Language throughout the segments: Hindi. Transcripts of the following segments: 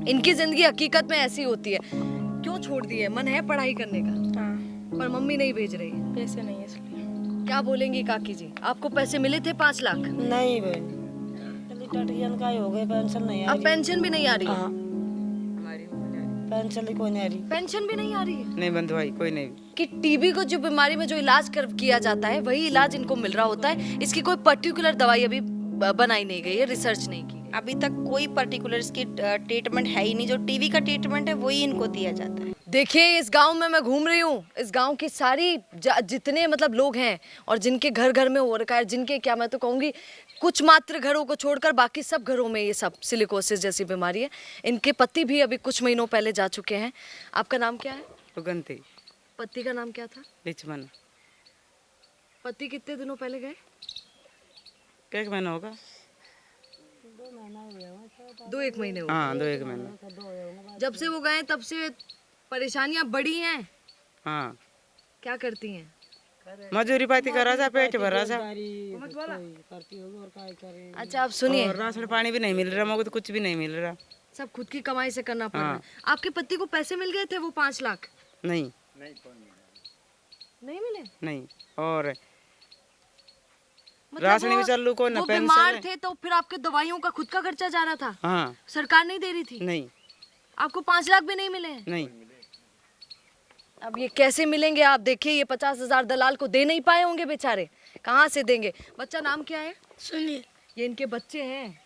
इनकी जिंदगी हकीकत में ऐसी होती है। क्यों छोड़ दी है? मन है पढ़ाई करने का? हाँ, पर मम्मी नहीं भेज रही है। पैसे नहीं है इसलिए। क्या बोलेंगी काकी जी? आपको पैसे मिले थे 5 लाख? नहीं बहन, टटियन का ही हो गए, पेंशन नहीं आ अब रही। पेंशन भी नहीं आ रही है? हाँ, पेंशन ही कोई नहीं आ रही। पेंशन भी नहीं आ रही है नहीं बंधु भाई, कोई नहीं। कि टीबी को जो बीमारी में जो इलाज कर किया जाता है वही इलाज इनको मिल रहा होता है। इसकी कोई पर्टिकुलर दवाई अभी बनाई नहीं गई है, रिसर्च नहीं की। अभी तक कोई पर्टिकुलर इसकी ट्रीटमेंट है ही नहीं। जो टीवी का ट्रीटमेंट है वही इनको दिया जाता है। देखिए, इस गांव में मैं घूम रही हूँ, इस गांव की सारी जितने मतलब लोग हैं और जिनके घर घर में हो रखा है, जिनके क्या मैं तो कहूँगी कुछ मात्र घरों को छोड़कर बाकी सब घरों में ये सब सिलिकोसिस जैसी बीमारी है। इनके पति भी अभी कुछ महीनों पहले जा चुके हैं। आपका नाम क्या है? उगंती पति का नाम क्या था? लिचमन। पति कितने दिनों पहले गए? एक महीना होगा। 2-1 महीने हो गए। हाँ, 2-1 महीना। जब से वो गए तब से परेशानियां बढ़ी हैं। हाँ, क्या करती हैं? मजदूरी पाती कर रहा था, पेट भर रहा था। अच्छा, आप सुनिए, और राशन पानी भी नहीं मिल रहा, मुझे तो कुछ भी नहीं मिल रहा। सब खुद की कमाई से करना पड़ रहा है। हाँ। आपके पति को पैसे मिल गए थे वो 5 लाख? नहीं नहीं मिले? नहीं। और मतलब राशन भी चालू को ना वो पेंशन बीमार है। थे तो फिर आपके दवाइयों का खुद का खर्चा जा रहा था? हाँ। सरकार नहीं दे रही थी? नहीं आपको 5 लाख भी नहीं मिले हैं? नहीं। अब ये कैसे मिलेंगे? आप देखिए, ये 50,000 दलाल को दे नहीं पाए होंगे बेचारे, कहाँ से देंगे? बच्चा नाम क्या है? सुनिए, ये इनके बच्चे हैं,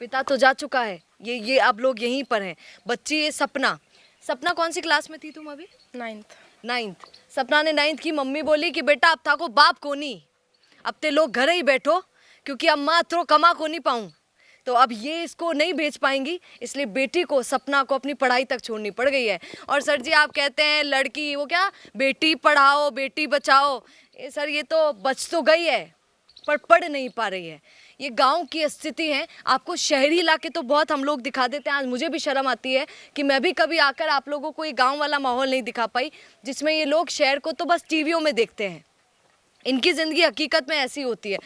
पिता तो जा चुका है, ये आप लोग यहीं पर हैं। बच्ची ये सपना। सपना कौन सी क्लास में थी तुम अभी? 9th। सपना ने 9th की। मम्मी बोली कि बेटा अब था को बाप को नहीं, अब ते लोग घर ही बैठो क्योंकि अब माँ थ्रो कमा को नहीं पाऊँ। तो अब ये इसको नहीं भेज पाएंगी, इसलिए बेटी को, सपना को अपनी पढ़ाई तक छोड़नी पड़ गई है। और सर जी आप कहते हैं लड़की वो क्या, बेटी पढ़ाओ बेटी बचाओ। ये सर, ये तो बच तो गई है पर पढ़ नहीं पा रही है। ये गांव की स्थिति है। आपको शहरी इलाके तो बहुत हम लोग दिखा देते हैं। आज मुझे भी शर्म आती है कि मैं भी कभी आकर आप लोगों को ये गांव वाला माहौल नहीं दिखा पाई, जिसमें ये लोग शहर को तो बस टीवियों में देखते हैं। इनकी ज़िंदगी हकीकत में ऐसी होती है।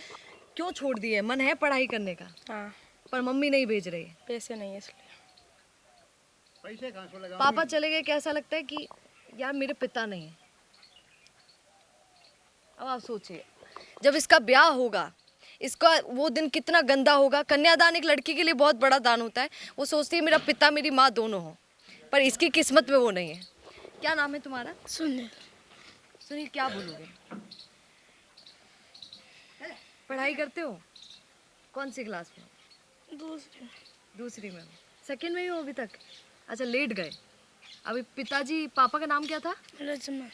क्यों छोड़ दी है? मन है पढ़ाई करने का? हाँ, पर मम्मी नहीं भेज रही है। पैसे नहीं है इसलिए। पापा चले गए, कैसा लगता है कि यार मेरे पिता नहीं है। अब आप सोचिए, जब इसका ब्याह होगा, इसका वो दिन कितना गंदा होगा। कन्यादान एक लड़की के लिए बहुत बड़ा दान होता है। वो सोचती है मेरा पिता मेरी माँ दोनों हो, पर इसकी किस्मत में वो नहीं है। क्या नाम है तुम्हारा? सुनिए, सुनील, क्या बोलोगे? पढ़ाई करते हो? कौन सी क्लास में? दूसरी में। सेकंड में ही हो अभी तक? अच्छा, लेट गए अभी। पिताजी, पापा का नाम क्या था? लक्ष्मण।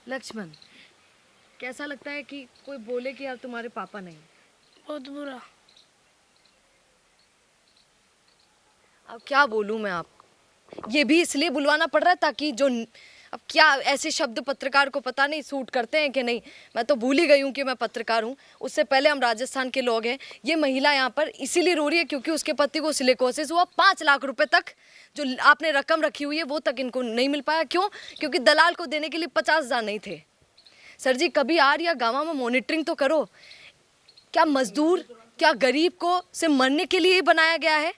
लक्ष्मण। कैसा लगता है कि कोई बोले कि यार तुम्हारे पापा नहीं? बहुत बुरा। अब क्या बोलूं मैं आप, ये भी इसलिए बुलवाना पड़ रहा है ताकि जो अब क्या ऐसे शब्द पत्रकार को पता नहीं सूट करते हैं कि नहीं। मैं तो भूल ही गई हूँ कि मैं पत्रकार हूँ। उससे पहले हम राजस्थान के लोग हैं। ये महिला यहाँ पर इसीलिए रो रही है क्योंकि उसके पति को सिलिकोसिस हुआ। 5 लाख रुपए तक जो आपने रकम रखी हुई है वो तक इनको नहीं मिल पाया। क्यों? क्योंकि दलाल को देने के लिए 50,000 नहीं थे। सर जी, कभी आर या गाँव में मॉनिटरिंग तो करो। क्या मजदूर, क्या गरीब को से मरने के लिए ही बनाया गया है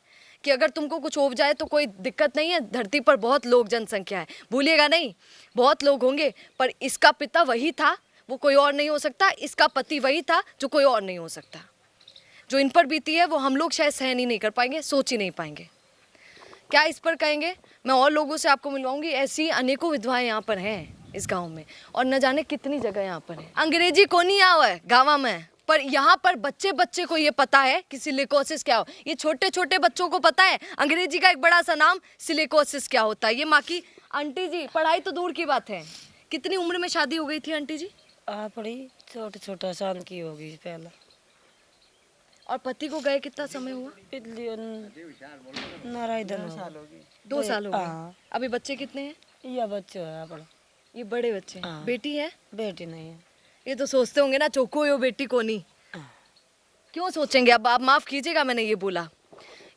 कि अगर तुमको कुछ हो जाए तो कोई दिक्कत नहीं है? धरती पर बहुत लोग, जनसंख्या है, भूलिएगा नहीं, बहुत लोग होंगे, पर इसका पिता वही था, वो कोई और नहीं हो सकता। इसका पति वही था जो कोई और नहीं हो सकता। जो इन पर बीती है वो हम लोग शायद सहन ही नहीं कर पाएंगे, सोच ही नहीं पाएंगे। क्या इस पर कहेंगे? मैं और लोगों से आपको मिलवाऊंगी। ऐसी अनेकों विधवाएं यहाँ पर हैं इस गाँव में, और न जाने कितनी जगह यहाँ पर है। अंग्रेजी को नहीं आया हुआ है गाँव में, पर यहाँ पर बच्चे बच्चे को ये पता है कि सिलिकोसिस क्या हो। ये छोटे छोटे बच्चों को पता है अंग्रेजी का एक बड़ा सा नाम सिलिकोसिस क्या होता है। ये माँ की आंटी जी, पढ़ाई तो दूर की बात है, कितनी उम्र में शादी हो गई थी आंटी जी? पड़ी छोटा साल की होगी पहले। और पति को गए कितना समय हुआ? नाराय 2 साल हो गए। हाँ। अभी बच्चे कितने हैं? ये बच्चे है बड़ा। ये बड़े बच्चे हैं। हाँ। बेटी है? बेटी नहीं है। ये तो सोचते होंगे ना, चोको यो बेटी को नहीं। क्यों सोचेंगे? अब आप माफ कीजिएगा मैंने ये बोला,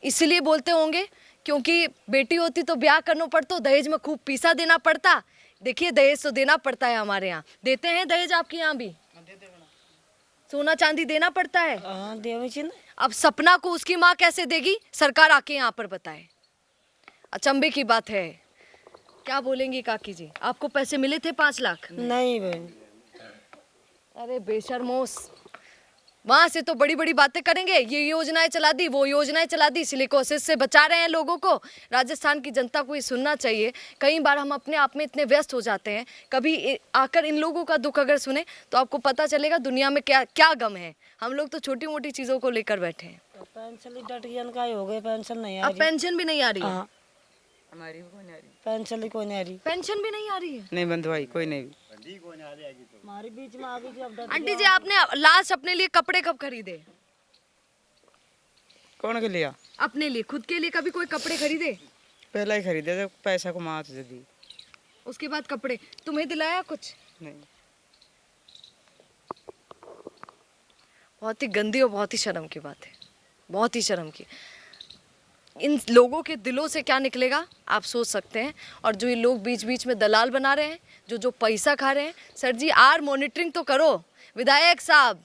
इसलिए बोलते होंगे क्योंकि बेटी होती तो ब्याह करना पड़ता, दहेज में खूब पैसा देना पड़ता। देखिए, दहेज तो देना पड़ता है, हमारे यहाँ देते हैं दहेज। आपके यहाँ भी सोना चांदी देना पड़ता है? हाँ, देवी। अब सपना को उसकी माँ कैसे देगी? सरकार आके यहाँ पर बताए। अचंभे की बात है। क्या बोलेंगी काकी जी, आपको पैसे मिले थे 5 लाख? नहीं बहन, अरे बेशर्मोस, वहां से तो बड़ी बड़ी बातें करेंगे, ये योजनाएं चला दी, वो योजनाएं चला दी, सिलिकोसिस से बचा रहे हैं लोगों को। राजस्थान की जनता को ये सुनना चाहिए। कई बार हम अपने आप में इतने व्यस्त हो जाते हैं, कभी आकर इन लोगों का दुख अगर सुने तो आपको पता चलेगा दुनिया में क्या क्या गम है। हम लोग तो छोटी मोटी चीज़ों को लेकर बैठे हैं। पेंशन ही डट गया का हो गए, पेंशन नहीं आ अब रही। पेंशन भी नहीं आ रही है? हाँ, हमारी भी कोई नहीं आ रही, पेंशन ही कोई नहीं आ रही। पेंशन भी नहीं आ रही है? नहीं बंधवाई कोई नहीं भी। हमारे बीच में आ गई थी, अब डट आंटी जी, आपने लास्ट अपने लिए कपड़े कब खरीदे? कौन के लिया? अपने लिए, खुद के लिए कभी कोई कपड़े खरीदे? पहला ही खरीदे थे, पैसा को माँ से दी। उसके बाद कपड़े तुम्हें दिलाया कुछ? नहीं, बहुत ही गंदी और बहुत ही शर्म की बात है, बहुत ही शर्म की। इन लोगों के दिलों से क्या निकलेगा आप सोच सकते हैं। और जो ये लोग बीच बीच में दलाल बना रहे हैं, जो जो पैसा खा रहे हैं, सर जी आर मॉनिटरिंग तो करो। विधायक साहब,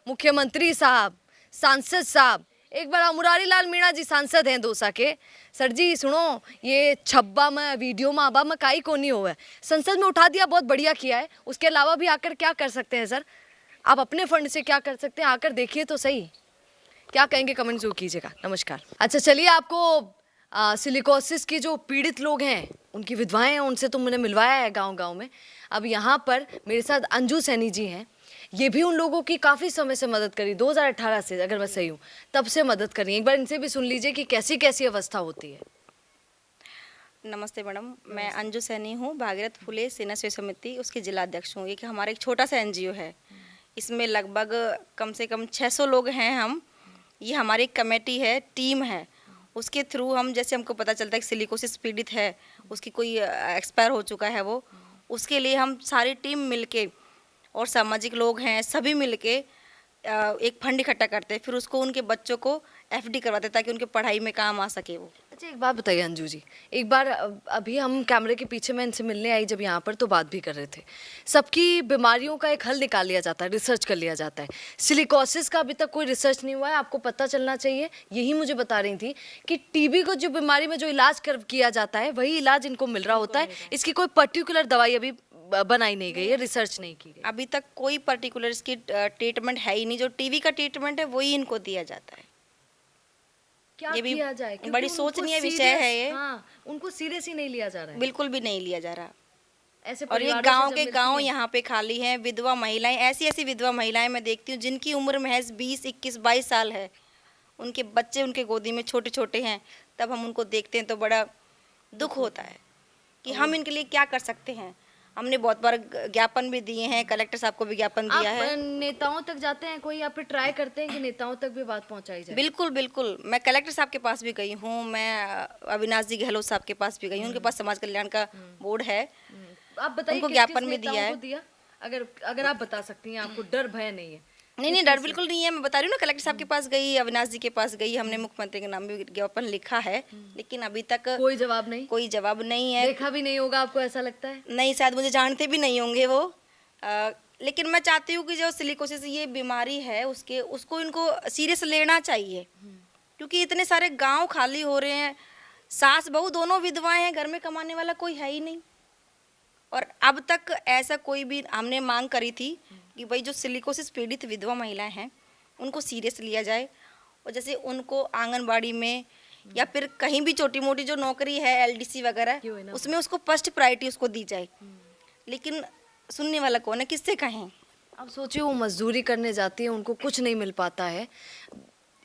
मुख्यमंत्री साहब, सांसद साहब, एक बार मुरारी लाल मीणा जी सांसद हैं दौसा के। सर जी सुनो, ये छब्बा में वीडियो में आबा में काई को नहीं हुआ है, संसद में उठा दिया, बहुत बढ़िया किया है। उसके अलावा भी आकर क्या कर सकते हैं सर? आप अपने फंड से क्या कर सकते हैं, आकर देखिए तो सही। क्या कहेंगे कमेंट जरूर कीजिएगा। नमस्कार। अच्छा चलिए, आपको सिलिकोसिस के जो पीड़ित लोग हैं, उनकी विधवाएं हैं, उनसे तो मैंने मिलवाया है गांव-गांव में। अब यहाँ पर मेरे साथ अंजू सैनी जी हैं, ये भी उन लोगों की काफ़ी समय से मदद करी, 2018 से अगर मैं सही हूँ तब से मदद करी। एक बार इनसे भी सुन लीजिए कि कैसी कैसी अवस्था होती है। नमस्ते मैडम, मैं अंजू सैनी हूँ, भागीरथ फुले सेना सेवा समिति उसके जिला अध्यक्ष हूँ। ये कि हमारा एक छोटा सा एनजीओ है, इसमें लगभग कम से कम 600 लोग हैं हम। ये हमारी एक कमेटी है, टीम है, उसके थ्रू हम, जैसे हमको पता चलता है कि सिलिकोसिस पीड़ित है, उसकी कोई एक्सपायर हो चुका है वो, उसके लिए हम सारी टीम मिलके और सामाजिक लोग हैं सभी मिलके एक फंड इकट्ठा करते हैं, फिर उसको उनके बच्चों को एफडी करवाते हैं ताकि उनके पढ़ाई में काम आ सके वो। अच्छा एक बात बताइए अंजू जी, एक बार अभी हम कैमरे के पीछे मैं इनसे मिलने आई जब यहाँ पर, तो बात भी कर रहे थे, सबकी बीमारियों का एक हल निकाल लिया जाता है, रिसर्च कर लिया जाता है। सिलिकोसिस का अभी तक कोई रिसर्च नहीं हुआ है, आपको पता चलना चाहिए। यही मुझे बता रही थी कि टीबी को जो बीमारी में जो इलाज किया जाता है वही इलाज इनको मिल रहा होता है। इसकी कोई पर्टिकुलर दवाई अभी बनाई नहीं गई है, रिसर्च नहीं की गई अभी तक कोई पर्टिकुलर इसकी ट्रीटमेंट है ही नहीं। जो टीबी का ट्रीटमेंट है वही इनको दिया जाता है। क्या ये भी किया जाए, क्योंकि बड़ी उनको सोचनीय विषय serious- है ये। हाँ, उनको सीरियस ही नहीं लिया जा रहा है, बिल्कुल भी नहीं लिया जा रहा। ऐसे और ये परिवारों से गांव जब के मिलती गांव हैं- यहाँ पे खाली हैं, विधवा महिलाएं, ऐसी ऐसी विधवा महिलाएं मैं देखती हूँ जिनकी उम्र महज 20, 21, 22 साल है, उनके बच्चे उनके गोदी में छोटे छोटे हैं। तब हम उनको देखते हैं तो बड़ा दुख होता है कि हम इनके लिए क्या कर सकते हैं। हमने बहुत बार ज्ञापन भी दिए हैं, कलेक्टर साहब को भी ज्ञापन दिया आप है। नेताओं तक जाते हैं कोई, या फिर ट्राई करते हैं कि नेताओं तक भी बात पहुंचाई जाए? बिल्कुल बिल्कुल, मैं कलेक्टर साहब के पास भी गई हूँ, मैं अविनाश जी गहलोत साहब के पास भी गई हूँ, उनके पास समाज कल्याण का बोर्ड है। आप बताइए उनको किस ज्ञापन किस भी नेताओं दिया है। को दिया? अगर आप बता सकती हैं, आपको डर भय नहीं है? नहीं डर बिल्कुल नहीं है, मैं बता रही हूँ ना, कलेक्टर साहब के पास गई, अविनाश जी के पास गई, हमने मुख्यमंत्री के नाम भी ज्ञापन लिखा है, लेकिन अभी तक कोई जवाब नहीं, कोई जवाब नहीं है। देखा भी नहीं होगा आपको, ऐसा लगता है? नहीं, शायद मुझे जानते भी नहीं होंगे वो। लेकिन मैं चाहती हूँ कि जो सिलिकोसिस ये बीमारी है उसको इनको सीरियस लेना चाहिए, क्योंकि इतने सारे गांव खाली हो रहे हैं, सास बहू दोनों विधवाएं हैं, घर में कमाने वाला कोई है ही नहीं। और अब तक ऐसा कोई भी, हमने मांग करी थी कि भाई जो सिलिकोसिस पीड़ित विधवा महिलाएं हैं उनको सीरियस लिया जाए, और जैसे उनको आंगनबाड़ी में या फिर कहीं भी छोटी मोटी जो नौकरी है एलडीसी वगैरह, उसमें उसको फर्स्ट प्रायोरिटी उसको दी जाए। लेकिन सुनने वाला कौन है, किससे कहें? अब सोचिए वो मजदूरी करने जाती है, उनको कुछ नहीं मिल पाता है,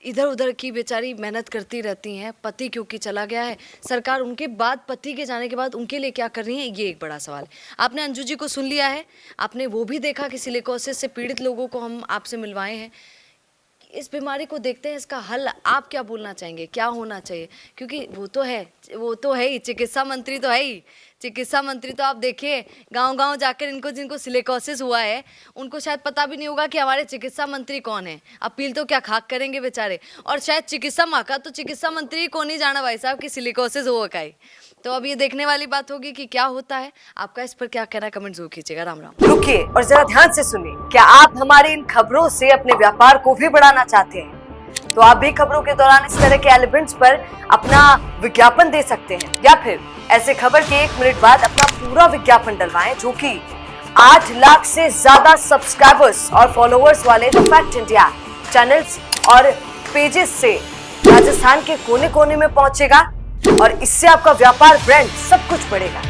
इधर उधर की बेचारी मेहनत करती रहती हैं, पति क्योंकि चला गया है, सरकार उनके बाद, पति के जाने के बाद उनके लिए क्या कर रही है, ये एक बड़ा सवाल है। आपने अंजू जी को सुन लिया है, आपने वो भी देखा कि सिलिकोसिस से पीड़ित लोगों को हम आपसे मिलवाए हैं। इस बीमारी को देखते हैं, इसका हल आप क्या बोलना चाहेंगे, क्या होना चाहिए? क्योंकि वो तो है ही, चिकित्सा मंत्री तो है ही, चिकित्सा मंत्री तो आप देखिए गांव-गांव जाकर इनको, जिनको सिलिकोसिस हुआ है उनको शायद पता भी नहीं होगा कि हमारे चिकित्सा मंत्री कौन है। अपील तो क्या खाक करेंगे बेचारे, और शायद चिकित्सा माका तो चिकित्सा मंत्री को नहीं जाना भाई साहब कि सिलिकोसिस हुआ का ही। तो अब ये देखने वाली बात होगी कि क्या होता है। आपका इस पर क्या कहना है, कमेंट जरूर कीजिएगा। राम राम। रुकिए और जरा ध्यान से सुनिए, क्या आप हमारी इन खबरों से अपने व्यापार को भी बढ़ाना चाहते हैं? तो आप भी खबरों के दौरान इस तरह के एलिमेंट्स पर अपना विज्ञापन दे सकते हैं, या फिर ऐसे खबर के 1 मिनट बाद अपना पूरा विज्ञापन डलवाएं, जो कि 8 लाख से ज्यादा सब्सक्राइबर्स और फॉलोअर्स वाले द फैक्ट इंडिया चैनल्स और पेजेस से राजस्थान के कोने कोने में पहुंचेगा और इससे आपका व्यापार, ब्रांड सब कुछ बढ़ेगा।